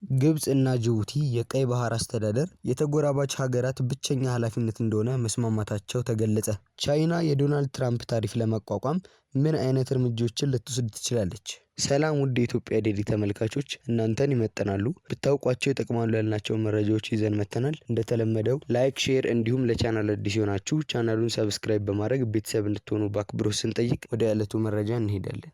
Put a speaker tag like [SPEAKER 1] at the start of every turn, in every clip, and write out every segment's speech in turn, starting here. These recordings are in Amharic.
[SPEAKER 1] ግብጽ እና ጅቡቲ የቀይ ባህር አስተዳደር የተጎራባች ሀገራት ብቸኛ ኃላፊነት እንደሆነ መስማማታቸው ተገለጸ። ቻይና የዶናልድ ትራምፕ ታሪፍ ለመቋቋም ምን አይነት እርምጃዎችን ልትወስድ ትችላለች? ሰላም ውድ የኢትዮጵያ ዴይሊ ተመልካቾች፣ እናንተን ይመጥናሉ ብታውቋቸው ይጠቅማሉ ያልናቸው መረጃዎች ይዘን መጥተናል። እንደተለመደው ላይክ፣ ሼር እንዲሁም ለቻናል አዲስ የሆናችሁ ቻናሉን ሰብስክራይብ በማድረግ ቤተሰብ እንድትሆኑ በአክብሮት ስንጠይቅ ወደ ዕለቱ መረጃ እንሄዳለን።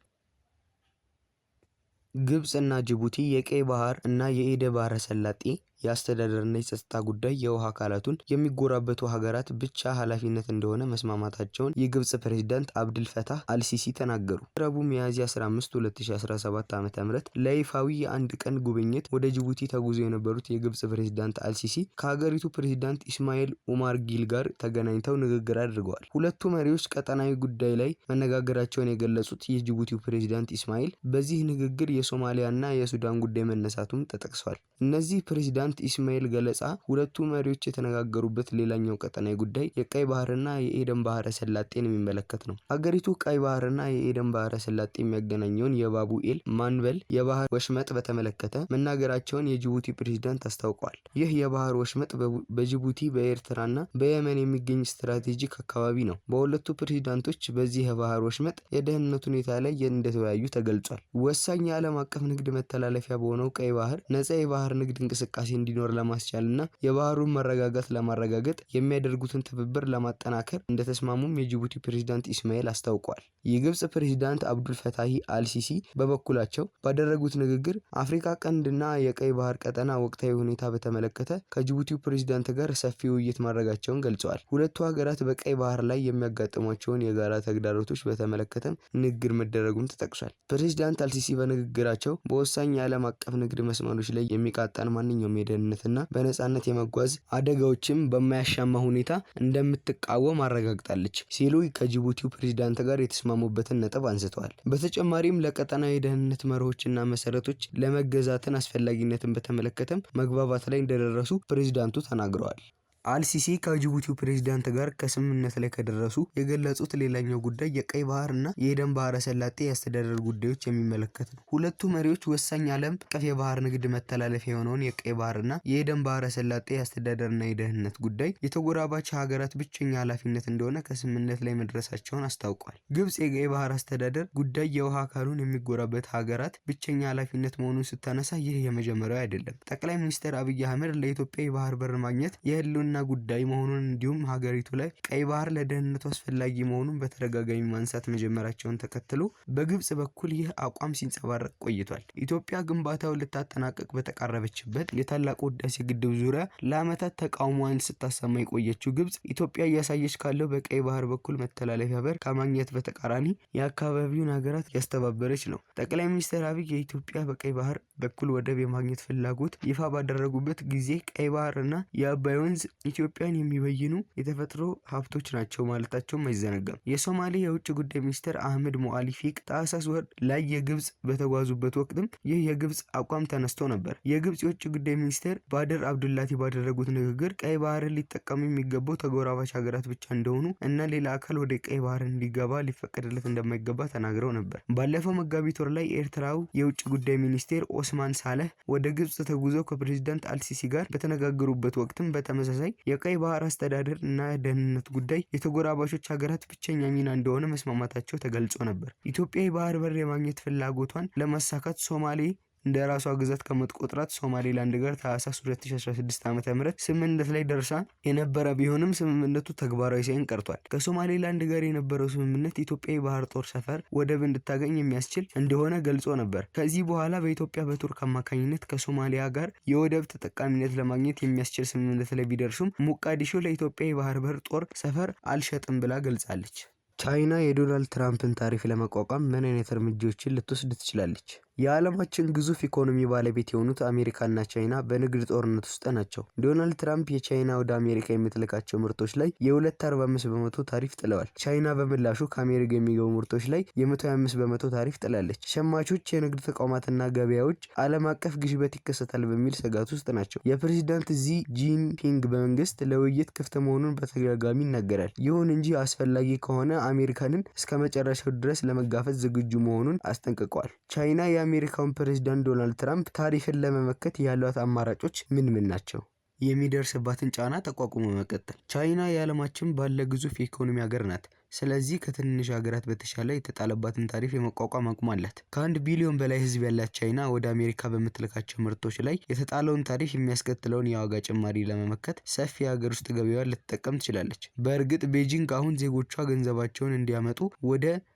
[SPEAKER 1] ግብጽ እና ጅቡቲ የቀይ ባህር እና የኤደን ባህረ ሰላጤ የአስተዳደርና የጸጥታ ጉዳይ የውሃ አካላቱን የሚጎራበቱ ሀገራት ብቻ ኃላፊነት እንደሆነ መስማማታቸውን የግብጽ ፕሬዝዳንት አብድል ፈታህ አልሲሲ ተናገሩ። ረቡዕ ሚያዝያ 15 2017 ዓ.ም ለይፋዊ የአንድ ቀን ጉብኝት ወደ ጅቡቲ ተጉዘው የነበሩት የግብጽ ፕሬዝዳንት አልሲሲ ከሀገሪቱ ፕሬዝዳንት ኢስማኤል ኡማር ጊል ጋር ተገናኝተው ንግግር አድርገዋል። ሁለቱ መሪዎች ቀጠናዊ ጉዳይ ላይ መነጋገራቸውን የገለጹት የጅቡቲው ፕሬዝዳንት ኢስማኤል በዚህ ንግግር የሶማሊያና የሱዳን ጉዳይ መነሳቱም ተጠቅሷል። እነዚህ ፕሬዝዳንት ኢስማኤል ገለጻ ሁለቱ መሪዎች የተነጋገሩበት ሌላኛው ቀጠናዊ ጉዳይ የቀይ ባህርና የኤደን ባህረ ሰላጤን የሚመለከት ነው። ሀገሪቱ ቀይ ባህርና የኤደን ባህረ ሰላጤ የሚያገናኘውን የባቡኤል ማንበል የባህር ወሽመጥ በተመለከተ መናገራቸውን የጅቡቲ ፕሬዝዳንት አስታውቀዋል። ይህ የባህር ወሽመጥ በጅቡቲ በኤርትራና በየመን የሚገኝ ስትራቴጂክ አካባቢ ነው። በሁለቱ ፕሬዝዳንቶች በዚህ የባህር ወሽመጥ የደህንነት ሁኔታ ላይ እንደተወያዩ ተገልጿል። ወሳኝ የዓለም አቀፍ ንግድ መተላለፊያ በሆነው ቀይ ባህር ነፃ የባህር ንግድ እንቅስቃሴ እንዲኖር ለማስቻልና የባህሩን መረጋጋት ለማረጋገጥ የሚያደርጉትን ትብብር ለማጠናከር እንደተስማሙም የጅቡቲ ፕሬዝዳንት ኢስማኤል አስታውቀዋል። የግብጽ ፕሬዝዳንት አብዱል ፈታህ አልሲሲ በበኩላቸው ባደረጉት ንግግር አፍሪካ ቀንድና የቀይ ባህር ቀጠና ወቅታዊ ሁኔታ በተመለከተ ከጅቡቲው ፕሬዝዳንት ጋር ሰፊ ውይይት ማድረጋቸውን ገልጸዋል። ሁለቱ ሀገራት በቀይ ባህር ላይ የሚያጋጥሟቸውን የጋራ ተግዳሮቶች በተመለከተም ንግግር መደረጉም ተጠቅሷል። ፕሬዝዳንት አልሲሲ በንግግራቸው በወሳኝ የዓለም አቀፍ ንግድ መስመሮች ላይ የሚቃጣን ማንኛውም የደህንነትና በነጻነት የመጓዝ አደጋዎችን በማያሻማ ሁኔታ እንደምትቃወም አረጋግጣለች ሲሉ ከጅቡቲው ፕሬዝዳንት ጋር የተስማሙበትን ነጥብ አንስተዋል። በተጨማሪም ለቀጠናዊ የደህንነት መርሆችና መሰረቶች ለመገዛትን አስፈላጊነትን በተመለከተም መግባባት ላይ እንደደረሱ ፕሬዝዳንቱ ተናግረዋል። አልሲሲ ከጅቡቲው ፕሬዝዳንት ጋር ከስምምነት ላይ ከደረሱ የገለጹት ሌላኛው ጉዳይ የቀይ ባህርና የኤደን ባህረ ሰላጤ የአስተዳደር ጉዳዮች የሚመለከት ነው። ሁለቱ መሪዎች ወሳኝ ዓለም አቀፍ የባህር ንግድ መተላለፊያ የሆነውን የቀይ ባህርና የኤደን ባህረ ሰላጤ የአስተዳደርና የደህንነት ጉዳይ የተጎራባች ሀገራት ብቸኛ ኃላፊነት እንደሆነ ከስምምነት ላይ መድረሳቸውን አስታውቋል። ግብጽ የቀይ ባህር አስተዳደር ጉዳይ የውሃ አካሉን የሚጎራበት ሀገራት ብቸኛ ኃላፊነት መሆኑን ስታነሳ ይህ የመጀመሪያው አይደለም። ጠቅላይ ሚኒስትር አብይ አህመድ ለኢትዮጵያ የባህር በር ማግኘት የህልውና ጉዳይ መሆኑን እንዲሁም ሀገሪቱ ላይ ቀይ ባህር ለደህንነቱ አስፈላጊ መሆኑን በተደጋጋሚ ማንሳት መጀመራቸውን ተከትሎ በግብጽ በኩል ይህ አቋም ሲንጸባረቅ ቆይቷል። ኢትዮጵያ ግንባታውን ልታጠናቀቅ በተቃረበችበት የታላቁ ህዳሴ ግድብ ዙሪያ ለዓመታት ተቃውሟን ስታሰማ የቆየችው ግብጽ ኢትዮጵያ እያሳየች ካለው በቀይ ባህር በኩል መተላለፊያ በር ከማግኘት በተቃራኒ የአካባቢውን ሀገራት ያስተባበረች ነው። ጠቅላይ ሚኒስትር አብይ የኢትዮጵያ በቀይ ባህር በኩል ወደብ የማግኘት ፍላጎት ይፋ ባደረጉበት ጊዜ ቀይ ባህርና የአባይ ወንዝ ኢትዮጵያን የሚበይኑ የተፈጥሮ ሀብቶች ናቸው ማለታቸውም አይዘነጋም። የሶማሌ የውጭ ጉዳይ ሚኒስትር አህመድ ሞአሊ ፊቅ ታህሳስ ወር ላይ የግብጽ በተጓዙበት ወቅትም ይህ የግብጽ አቋም ተነስቶ ነበር። የግብጽ የውጭ ጉዳይ ሚኒስትር ባድር አብዱላቲ ባደረጉት ንግግር ቀይ ባህርን ሊጠቀሙ የሚገባው ተጎራባች ሀገራት ብቻ እንደሆኑ እና ሌላ አካል ወደ ቀይ ባህር እንዲገባ ሊፈቀድለት እንደማይገባ ተናግረው ነበር። ባለፈው መጋቢት ወር ላይ ኤርትራው የውጭ ጉዳይ ሚኒስቴር ኦስማን ሳለህ ወደ ግብጽ ተጉዘው ከፕሬዝዳንት አልሲሲ ጋር በተነጋገሩበት ወቅትም በተመሳሳይ የቀይ ባህር አስተዳደር እና ደህንነት ጉዳይ የተጎራባቾች ሀገራት ብቸኛ ሚና እንደሆነ መስማማታቸው ተገልጾ ነበር። ኢትዮጵያ የባህር በር የማግኘት ፍላጎቷን ለማሳካት ሶማሌ እንደ ራሷ ግዛት ከመጥቆጥራት ሶማሌላንድ ጋር ታህሳስ 2016 ዓ.ም ስምምነት ላይ ደርሳ የነበረ ቢሆንም ስምምነቱ ተግባራዊ ሳይሆን ቀርቷል። ከሶማሌላንድ ጋር የነበረው ስምምነት ኢትዮጵያ የባህር ጦር ሰፈር ወደብ እንድታገኝ የሚያስችል እንደሆነ ገልጾ ነበር። ከዚህ በኋላ በኢትዮጵያ በቱርክ አማካኝነት ከሶማሊያ ጋር የወደብ ተጠቃሚነት ለማግኘት የሚያስችል ስምምነት ላይ ቢደርሱም ሞቃዲሾ ለኢትዮጵያ የባህር በር ጦር ሰፈር አልሸጥም ብላ ገልጻለች። ቻይና የዶናልድ ትራምፕን ታሪፍ ለመቋቋም ምን አይነት እርምጃዎችን ልትወስድ ትችላለች? የዓለማችን ግዙፍ ኢኮኖሚ ባለቤት የሆኑት አሜሪካና ቻይና በንግድ ጦርነት ውስጥ ናቸው። ዶናልድ ትራምፕ የቻይና ወደ አሜሪካ የምትልካቸው ምርቶች ላይ የ245% ታሪፍ ጥለዋል። ቻይና በምላሹ ከአሜሪካ የሚገቡ ምርቶች ላይ የ125% ታሪፍ ጥላለች። ሸማቾች፣ የንግድ ተቋማትና ገበያዎች ዓለም አቀፍ ግሽበት ይከሰታል በሚል ስጋት ውስጥ ናቸው። የፕሬዝዳንት ዢ ጂንፒንግ መንግስት ለውይይት ክፍት መሆኑን በተደጋጋሚ ይናገራል። ይሁን እንጂ አስፈላጊ ከሆነ አሜሪካንን እስከ መጨረሻው ድረስ ለመጋፈጥ ዝግጁ መሆኑን አስጠንቅቀዋል። ቻይና የአሜሪካውን ፕሬዝዳንት ዶናልድ ትራምፕ ታሪፍን ለመመከት ያሏት አማራጮች ምን ናቸው? የሚደርስባትን ጫና ተቋቁሞ መቀጠል። ቻይና የዓለማችን ባለ ግዙፍ የኢኮኖሚ ሀገር ናት። ስለዚህ ከትንንሽ ሀገራት በተሻለ የተጣለባትን ታሪፍ የመቋቋም አቅም አላት። ከ1 ቢሊዮን በላይ ሕዝብ ያላት ቻይና ወደ አሜሪካ በምትልካቸው ምርቶች ላይ የተጣለውን ታሪፍ የሚያስከትለውን የዋጋ ጭማሪ ለመመከት ሰፊ የሀገር ውስጥ ገበያዋን ልትጠቀም ትችላለች። በእርግጥ ቤጂንግ አሁን ዜጎቿ ገንዘባቸውን እንዲያመጡ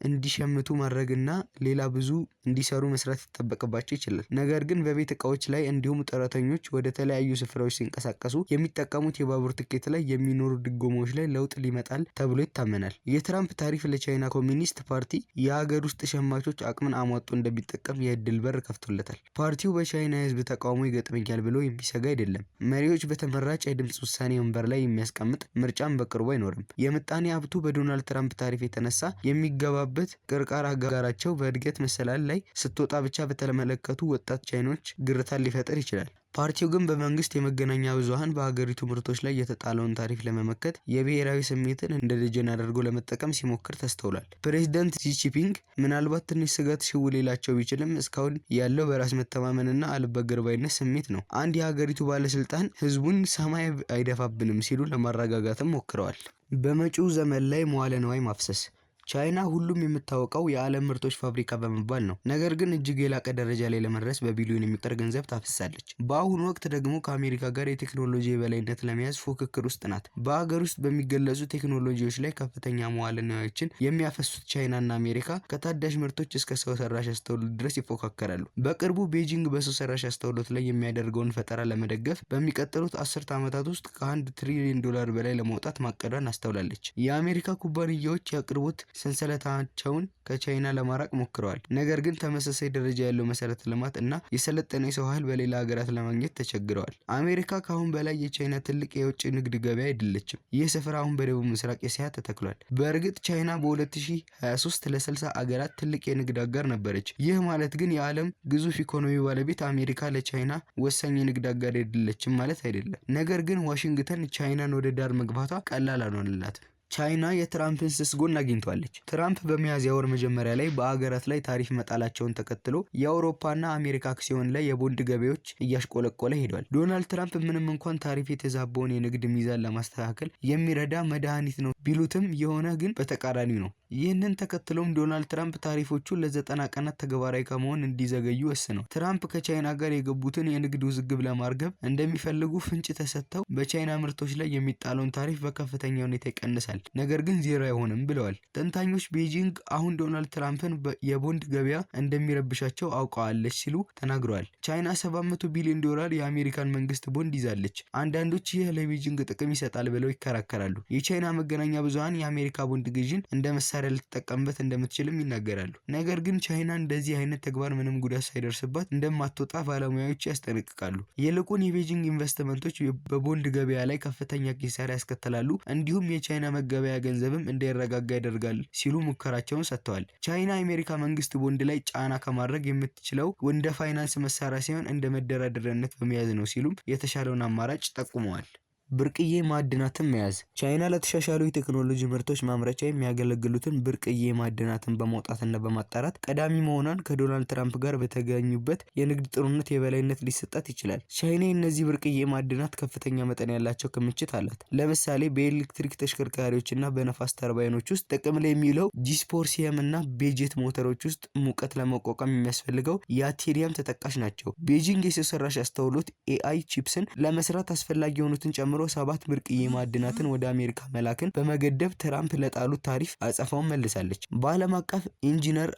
[SPEAKER 1] እንዲሸምቱ ማድረግና ሌላ ብዙ እንዲሰሩ መስራት ይጠበቅባቸው ይችላል። ነገር ግን በቤት እቃዎች ላይ እንዲሁም ጡረተኞች ወደ ተለያዩ ስፍራዎች ሲንቀሳቀሱ የሚጠቀሙት የባቡር ትኬት ላይ የሚኖሩ ድጎማዎች ላይ ለውጥ ሊመጣል ተብሎ ይታመናል። የትራምፕ ታሪፍ ለቻይና ኮሚኒስት ፓርቲ የሀገር ውስጥ ሸማቾች አቅምን አሟጦ እንደሚጠቀም የእድል በር ከፍቶለታል። ፓርቲው በቻይና የህዝብ ተቃውሞ ይገጥመኛል ብሎ የሚሰጋ አይደለም። መሪዎች በተመራጭ የድምፅ ውሳኔ ወንበር ላይ የሚያስቀምጥ ምርጫም በቅርቡ አይኖርም። የምጣኔ ሀብቱ በዶናልድ ትራምፕ ታሪፍ የተነሳ የሚገባበት ቅርቃር አጋራቸው በእድገት መሰላል ላይ ስትወጣ ብቻ በተመለከቱ ወጣት ቻይኖች ግርታን ሊፈጥር ይችላል። ፓርቲው ግን በመንግስት የመገናኛ ብዙሃን በሀገሪቱ ምርቶች ላይ የተጣለውን ታሪፍ ለመመከት የብሔራዊ ስሜትን እንደ ደጀን አድርጎ ለመጠቀም ሲሞክር ተስተውሏል። ፕሬዝዳንት ሺ ጂንፒንግ ምናልባት ትንሽ ስጋት ሽው ሊላቸው ቢችልም እስካሁን ያለው በራስ መተማመንና አልበገር ባይነት ስሜት ነው። አንድ የሀገሪቱ ባለስልጣን ህዝቡን ሰማይ አይደፋብንም ሲሉ ለማረጋጋትም ሞክረዋል። በመጪው ዘመን ላይ መዋለ ንዋይ ማፍሰስ። ቻይና ሁሉም የምታወቀው የዓለም ምርቶች ፋብሪካ በመባል ነው። ነገር ግን እጅግ የላቀ ደረጃ ላይ ለመድረስ በቢሊዮን የሚቆጠር ገንዘብ ታፈሳለች። በአሁኑ ወቅት ደግሞ ከአሜሪካ ጋር የቴክኖሎጂ የበላይነት ለመያዝ ፉክክር ውስጥ ናት። በሀገር ውስጥ በሚገለጹ ቴክኖሎጂዎች ላይ ከፍተኛ መዋለ ንዋዮችን የሚያፈሱት ቻይናና አሜሪካ ከታዳሽ ምርቶች እስከ ሰው ሰራሽ አስተውሎት ድረስ ይፎካከራሉ። በቅርቡ ቤጂንግ በሰው ሰራሽ አስተውሎት ላይ የሚያደርገውን ፈጠራ ለመደገፍ በሚቀጥሉት 10 ዓመታት ውስጥ ከ1 ትሪሊዮን ዶላር በላይ ለማውጣት ማቀዷን አስተውላለች። የአሜሪካ ኩባንያዎች ያቅርቡት ሰንሰለታቸውን ከቻይና ለማራቅ ሞክረዋል። ነገር ግን ተመሳሳይ ደረጃ ያለው መሰረተ ልማት እና የሰለጠነ የሰው ኃይል በሌላ ሀገራት ለማግኘት ተቸግረዋል። አሜሪካ ከአሁን በላይ የቻይና ትልቅ የውጭ ንግድ ገበያ አይደለችም። ይህ ስፍራ አሁን በደቡብ ምስራቅ እስያ ተተክሏል። በእርግጥ ቻይና በ2023 ለ60 አገራት ትልቅ የንግድ አጋር ነበረች። ይህ ማለት ግን የዓለም ግዙፍ ኢኮኖሚ ባለቤት አሜሪካ ለቻይና ወሳኝ የንግድ አጋር አይደለችም ማለት አይደለም። ነገር ግን ዋሽንግተን ቻይናን ወደ ዳር መግባቷ ቀላል አልሆነላትም። ቻይና የትራምፕን ስስ ጎን አግኝቷለች። ትራምፕ በሚያዝያ ወር መጀመሪያ ላይ በአገራት ላይ ታሪፍ መጣላቸውን ተከትሎ የአውሮፓና አሜሪካ አክሲዮን ላይ የቦንድ ገበያዎች እያሽቆለቆለ ሄዷል። ዶናልድ ትራምፕ ምንም እንኳን ታሪፍ የተዛባውን የንግድ ሚዛን ለማስተካከል የሚረዳ መድኃኒት ነው ቢሉትም የሆነ ግን በተቃራኒው ነው። ይህንን ተከትሎም ዶናልድ ትራምፕ ታሪፎቹ ለ90 ቀናት ተግባራዊ ከመሆን እንዲዘገዩ ወስነው ትራምፕ ከቻይና ጋር የገቡትን የንግድ ውዝግብ ለማርገብ እንደሚፈልጉ ፍንጭ ተሰጥተው በቻይና ምርቶች ላይ የሚጣለውን ታሪፍ በከፍተኛ ሁኔታ ይቀንሳል፣ ነገር ግን ዜሮ አይሆንም ብለዋል። ተንታኞች ቤጂንግ አሁን ዶናልድ ትራምፕን የቦንድ ገበያ እንደሚረብሻቸው አውቀዋለች ሲሉ ተናግረዋል። ቻይና 700 ቢሊዮን ዶላር የአሜሪካን መንግስት ቦንድ ይዛለች። አንዳንዶች ይህ ለቤጂንግ ጥቅም ይሰጣል ብለው ይከራከራሉ። የቻይና መገናኛ ብዙሃን የአሜሪካ ቦንድ ግዥን እንደ መሳሪያ ልትጠቀምበት እንደምትችልም ይናገራሉ። ነገር ግን ቻይና እንደዚህ አይነት ተግባር ምንም ጉዳት ሳይደርስባት እንደማትወጣ ባለሙያዎች ያስጠነቅቃሉ። ይልቁን የቤጂንግ ኢንቨስትመንቶች በቦንድ ገበያ ላይ ከፍተኛ ኪሳራ ያስከትላሉ፣ እንዲሁም የቻይና መገበያ ገንዘብም እንዳይረጋጋ ያደርጋል ሲሉ ሙከራቸውን ሰጥተዋል። ቻይና የአሜሪካ መንግስት ቦንድ ላይ ጫና ከማድረግ የምትችለው እንደ ፋይናንስ መሳሪያ ሳይሆን እንደ መደራደሪያነት በመያዝ ነው ሲሉም የተሻለውን አማራጭ ጠቁመዋል። ብርቅዬ ማዕድናትን መያዝ። ቻይና ለተሻሻሉ የቴክኖሎጂ ምርቶች ማምረቻ የሚያገለግሉትን ብርቅዬ ማዕድናትን በማውጣትና በማጣራት ቀዳሚ መሆኗን ከዶናልድ ትራምፕ ጋር በተገኙበት የንግድ ጦርነት የበላይነት ሊሰጣት ይችላል። ቻይና እነዚህ ብርቅዬ ማዕድናት ከፍተኛ መጠን ያላቸው ክምችት አላት። ለምሳሌ በኤሌክትሪክ ተሽከርካሪዎችና በነፋስ ተርባይኖች ውስጥ ጥቅም ላይ የሚውለው ጂስፖርሲየም እና ቤጄት ሞተሮች ውስጥ ሙቀት ለመቋቋም የሚያስፈልገው ያቴሪየም ተጠቃሽ ናቸው። ቤጂንግ የሰው ሰራሽ አስተውሎት ኤአይ ቺፕስን ለመስራት አስፈላጊ የሆኑትን ጨምሮ 7 ብርቅዬ ማዕድናትን ወደ አሜሪካ መላክን በመገደብ ትራምፕ ለጣሉት ታሪፍ አጸፋውን መልሳለች። በዓለም አቀፍ ኢንጂነር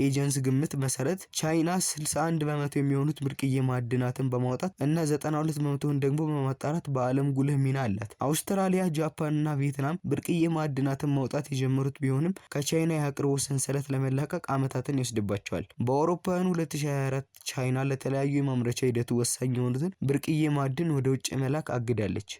[SPEAKER 1] ኤጀንሲ ግምት መሰረት ቻይና 61 በመቶ የሚሆኑት ብርቅዬ ማዕድናትን በማውጣት እና 92 በመቶውን ደግሞ በማጣራት በዓለም ጉልህ ሚና አላት። አውስትራሊያ፣ ጃፓን እና ቪየትናም ብርቅዬ ማዕድናትን ማውጣት የጀመሩት ቢሆንም ከቻይና የአቅርቦት ሰንሰለት ለመላቀቅ ዓመታትን ይወስድባቸዋል። በአውሮፓውያኑ 2024 ቻይና ለተለያዩ የማምረቻ ሂደቱ ወሳኝ የሆኑትን ብርቅዬ ማዕድን ወደ ውጭ መላክ አግዳለች።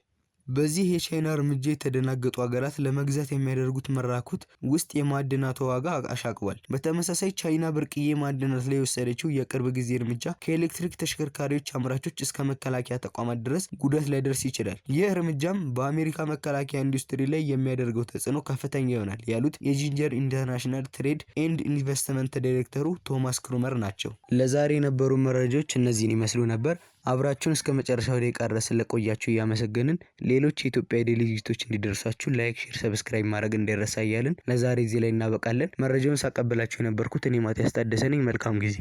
[SPEAKER 1] በዚህ የቻይና እርምጃ የተደናገጡ ሀገራት ለመግዛት የሚያደርጉት መራኮት ውስጥ የማዕድናቱ ዋጋ አሻቅቧል። በተመሳሳይ ቻይና ብርቅዬ ማዕድናት ላይ የወሰደችው የቅርብ ጊዜ እርምጃ ከኤሌክትሪክ ተሽከርካሪዎች አምራቾች እስከ መከላከያ ተቋማት ድረስ ጉዳት ሊያደርስ ይችላል። ይህ እርምጃም በአሜሪካ መከላከያ ኢንዱስትሪ ላይ የሚያደርገው ተጽዕኖ ከፍተኛ ይሆናል ያሉት የጂንጀር ኢንተርናሽናል ትሬድ ኤንድ ኢንቨስትመንት ዳይሬክተሩ ቶማስ ክሩመር ናቸው። ለዛሬ የነበሩ መረጃዎች እነዚህን ይመስሉ ነበር። አብራችሁን እስከ መጨረሻው ደቂቃ ድረስ ስለቆያችሁ እያመሰገንን ሌሎች የኢትዮጵያ ዴይሊ ዝግጅቶች እንዲደርሷችሁ ላይክ፣ ሼር፣ ሰብስክራይብ ማድረግ እንዳይረሳ እያልን ለዛሬ እዚህ ላይ እናበቃለን። መረጃውን ሳቀብላችሁ የነበርኩት እኔ ማቲያስ ታደሰ ነኝ። መልካም ጊዜ